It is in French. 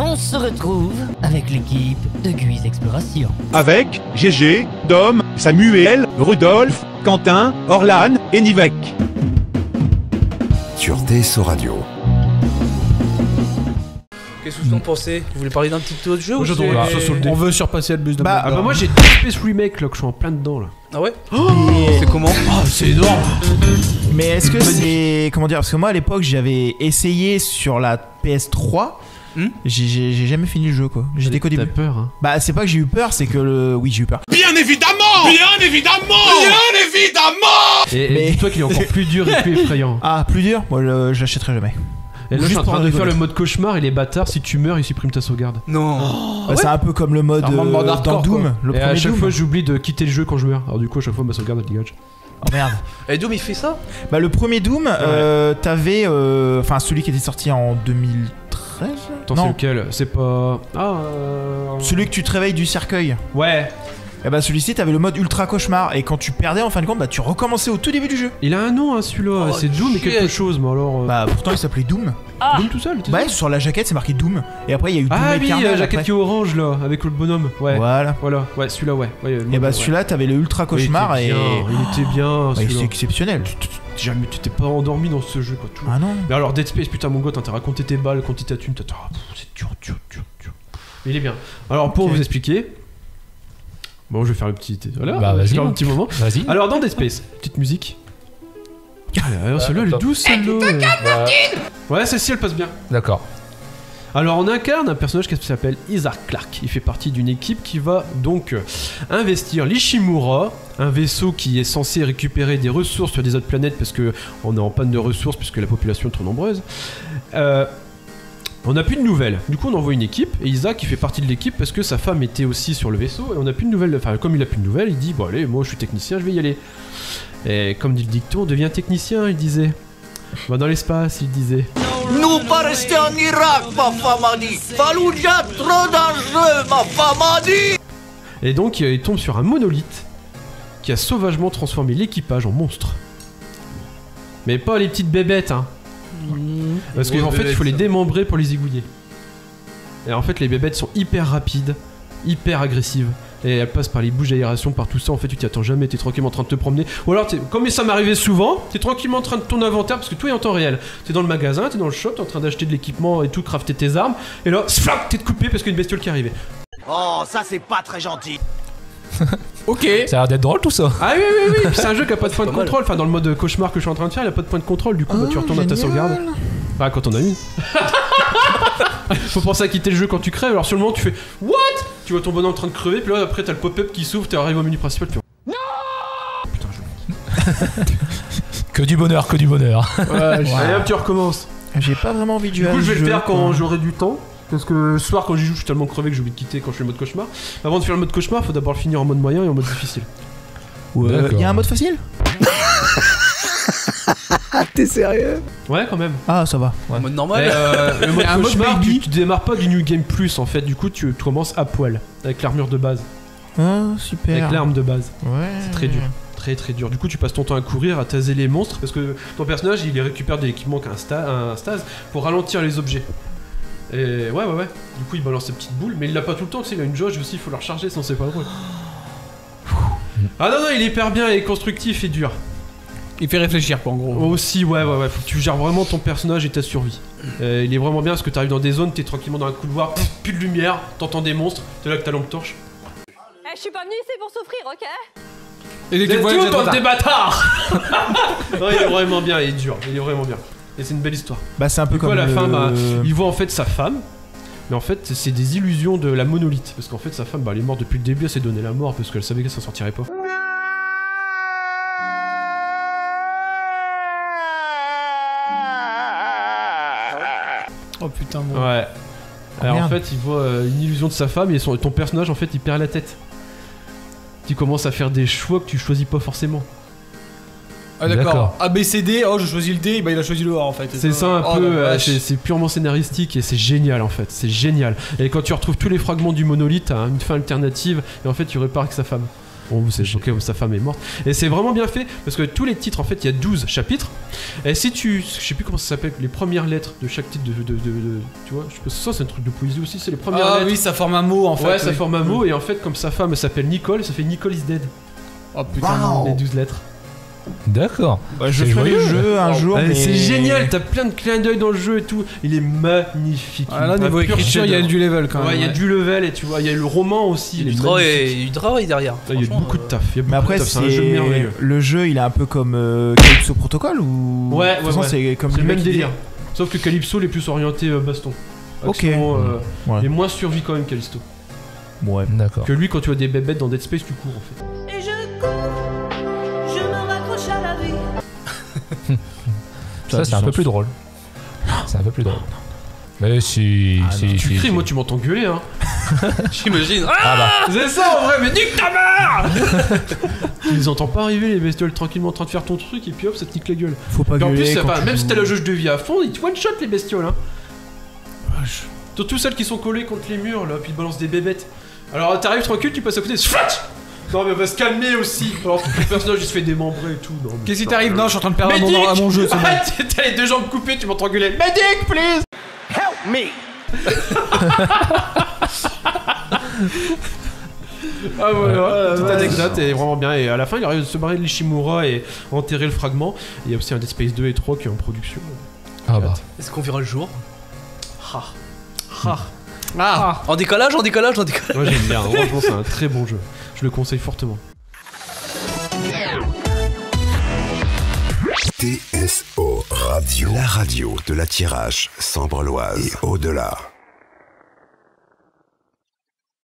on se retrouve avec l'équipe de Guise Exploration. Avec GG, Dom, Samuel, Rudolf, Quentin, Orlan et Nivek. Sur TSO Radio. Qu'est-ce que vous en pensez? Vous voulez parler d'un petit autre jeu ou On veut surpasser le bus de bah moi j'ai Dead Space Remake là que je suis en plein dedans là. Ah ouais? C'est comment? Oh, c'est énorme. Mais est-ce que c'est... Comment dire? Parce que moi à l'époque j'avais essayé sur la PS3. J'ai jamais fini le jeu quoi. J'étais qu'au début. T'as peur hein? Bah c'est pas que j'ai eu peur, c'est que le... Oui j'ai eu peur. Bien évidemment. Bien évidemment. Bien évidemment. Et dis-toi qu'il est encore plus dur et plus effrayant. Ah plus dur? Moi je l'achèterai jamais. Et là je suis en train de faire le mode cauchemar et les bâtards si tu meurs ils suppriment ta sauvegarde. Non. Bah, c'est un peu comme le mode dans Doom. Le et à premier chaque Doom. fois j'oublie de quitter le jeu quand je meurs. Alors du coup à chaque fois ma sauvegarde elle dégage. Oh merde. Et Doom il fait ça? Bah le premier Doom, t'avais... Enfin celui qui était sorti en 2013. Attends Non. c'est lequel? C'est pas... Celui que tu te réveilles du cercueil. Ouais. Et bah celui-ci t'avais le mode ultra cauchemar et quand tu perdais en fin de compte bah tu recommençais au tout début du jeu. Il a un nom hein, celui-là, c'est Doom et quelque chose mais alors... Bah pourtant il s'appelait Doom. Doom tout seul t'es Bah sûr? sur la jaquette c'est marqué Doom. Et après il y a eu Doom Ah oui, Eternal la jaquette après. qui est orange là, avec le bonhomme. Ouais. Voilà. Ouais, celui-là ouais. Et bah celui-là t'avais le ultra cauchemar il était bien Bah, c'est celui-là. exceptionnel. Jamais tu t'es pas endormi dans ce jeu quoi. Tout. Ah non. Mais alors Dead Space putain mon gars t'as raconté tes balles, quand t'as thune, c'est dur. Mais il est bien. Alors pour vous expliquer... Bon je vais faire le petit... Voilà, Bah, je vais vas-y. faire un petit moment. Vas-y. Alors dans Dead Space, petite musique. Alors celle-là elle est douce celle-là. Ouais celle-ci elle passe bien. D'accord. Alors on incarne un personnage qui s'appelle Isaac Clarke. Il fait partie d'une équipe qui va donc investir l'Ishimura, un vaisseau qui est censé récupérer des ressources sur des autres planètes parce que on est en panne de ressources puisque la population est trop nombreuse. On n'a plus de nouvelles. Du coup on envoie une équipe et Isaac il fait partie de l'équipe parce que sa femme était aussi sur le vaisseau et on n'a plus de nouvelles. Enfin comme il a plus de nouvelles, il dit bon allez moi je suis technicien, je vais y aller. Et comme dit le dicton, on devient technicien, il disait. Va dans l'espace, il disait. Nous pas rester en Irak, ma femme a dit. Fallujah, trop dangereux, ma femme a dit. Et donc il tombe sur un monolithe qui a sauvagement transformé l'équipage en monstre. Mais pas les petites bébêtes, hein. Parce qu'en fait il faut les démembrer pour les égouiller. Et en fait les bébêtes sont hyper rapides, hyper agressives. Et elles passent par les bouches d'aération, par tout ça. En fait tu t'y attends jamais, t'es tranquillement en train de te promener. Ou alors comme ça m'arrivait souvent, t'es tranquillement en train de ton inventaire parce que tout est en temps réel. T'es dans le magasin, t'es dans le shop, t'es en train d'acheter de l'équipement et tout, crafter tes armes. Et là, flap, t'es coupé parce qu'il y a une bestiole qui est arrivée. Oh, ça c'est pas très gentil. Ok. Ça a l'air d'être drôle tout ça. Ah oui. Puis c'est un jeu qui a pas de point de contrôle. Enfin, dans le mode cauchemar que je suis en train de faire, il y a pas de point de contrôle. Du coup, bah, tu retournes à ta sauvegarde. Bah, quand on a une. Faut penser à quitter le jeu quand tu crèves. Alors, sur le moment, tu fais What? Tu vois ton bonhomme en train de crever. Puis là, après, t'as le pop-up qui s'ouvre. T'arrives au menu principal. Tu fais Non. Putain, Que du bonheur, que du bonheur. Ouais, et hop, tu recommences. J'ai pas vraiment envie de jouer. Du coup, à je vais ce le jeu, faire quand quoi. j'aurai du temps. Parce que le soir, quand j'y joue, je suis tellement crevé que j'ai oublié de quitter quand je fais le mode cauchemar. Avant de faire le mode cauchemar, faut d'abord le finir en mode moyen et en mode difficile. Il y a un mode facile? T'es sérieux? Ouais, quand même. Ah ça va. En mode normal? Le mode un mode cauchemar, baby. tu démarres pas du New Game Plus en fait. Du coup, tu commences à poil avec l'armure de base, Ah super. avec l'arme de base. Ouais. C'est très dur. Très dur. Du coup, tu passes ton temps à courir, à taser les monstres parce que ton personnage il récupère de l'équipement qu'un stase pour ralentir les objets. Et ouais. Du coup, il balance ses petites boules, mais il l'a pas tout le temps. Tu sais, il a une jauge aussi, il faut la recharger, sinon c'est pas drôle. Ah non, il est hyper bien et constructif et dur. Il fait réfléchir quoi en gros. Aussi, ouais. Faut que tu gères vraiment ton personnage et ta survie. Il est vraiment bien parce que t'arrives dans des zones, t'es tranquillement dans un couloir, plus de lumière, t'entends des monstres, t'es là avec ta lampe torche. Je suis pas venu ici pour souffrir, ok? Et Vous êtes tous dans des bâtards. Non, il est vraiment bien, il est dur, il est vraiment bien. Et c'est une belle histoire. Bah c'est un peu Du coup, comme à la le... fin, bah, il voit en fait sa femme. Mais en fait, c'est des illusions de la monolithe. Parce qu'en fait, sa femme, bah, elle est morte depuis le début, elle s'est donné la mort parce qu'elle savait qu'elle s'en sortirait pas. Oh putain bon. Ouais. Alors en merde. fait, il voit une illusion de sa femme et ton personnage, en fait, il perd la tête. Tu commences à faire des choix que tu choisis pas forcément. Ah d'accord. D'accord. A, B, C, D, oh je choisis le D, bah il a choisi le A en fait. C'est ça un Oh, peu, la vache. c'est purement scénaristique et c'est génial en fait, c'est génial. Et quand tu retrouves tous les fragments du monolithe, t'as une fin alternative et en fait tu repars avec sa femme. Bon, vous savez, ok, sa femme est morte. Et c'est vraiment bien fait parce que tous les titres, en fait, il y a 12 chapitres. Et si tu. Je sais plus comment ça s'appelle, les premières lettres de chaque titre tu vois, je pense que ça, c'est un truc de poésie aussi, c'est les premières lettres. Ah oui, ça forme un mot en fait. Ouais, ça forme un mot. Et en fait, comme sa femme s'appelle Nicole, ça fait Nicole is dead. Oh putain, les 12 lettres. D'accord. Bah, je ferai le jeu un jour. Mais... C'est génial, t'as plein de clins d'œil dans le jeu et tout. Il est magnifique. Ah, là, niveau écriture, il y a du level quand même. Ouais, il y a du level et tu vois, il y a le roman aussi. Il y a du travail derrière. Il y a beaucoup de taf. Mais après, c'est un jeu merveilleux. Le jeu, il est un peu comme Calypso Protocol ou. Ouais, de toute façon, c'est comme le même délire. Sauf que Calypso, il est plus orienté baston. Action, ouais. Et moins survie quand même, Callisto. Ouais. D'accord. Que lui, quand tu as des bébêtes dans Dead Space, tu cours en fait. Et je cours, je me raccroche à la vie. Ça, c'est un peu plus drôle. C'est un peu plus drôle. Mais si. Tu cries, moi tu m'entends gueuler, hein. J'imagine. C'est ça en vrai, mais nique ta mère. Tu les entends pas arriver, les bestioles, tranquillement en train de faire ton truc, et puis hop, ça te nique la gueule. Faut pas gueuler. En plus, même si t'as la jauge de vie à fond, ils te one-shot les bestioles, hein. Surtout celles qui sont collées contre les murs, là, puis ils balancent des bébêtes. Alors t'arrives tranquille, tu passes à côté, non mais on va se calmer aussi. Alors le personnage il se fait démembrer et tout. Qu'est-ce qui t'arrive? Non, je suis en train de perdre à mon jeu. Arrête, t'as les deux jambes coupées, tu m'entends gueuler. Medic, please. Help me! Ah voilà, toute anecdote est vraiment bien. Et à la fin, il arrive de se barrer de l'Ishimura et enterrer le fragment. Et il y a aussi un Dead Space 2 et 3 qui est en production. Ah bah. Est-ce qu'on verra le jour? Ah. En décollage. Moi j'aime bien, franchement c'est un très bon jeu. Je le conseille fortement. TSO Radio, la radio de la Thiérache, Sambre-Loise et au-delà.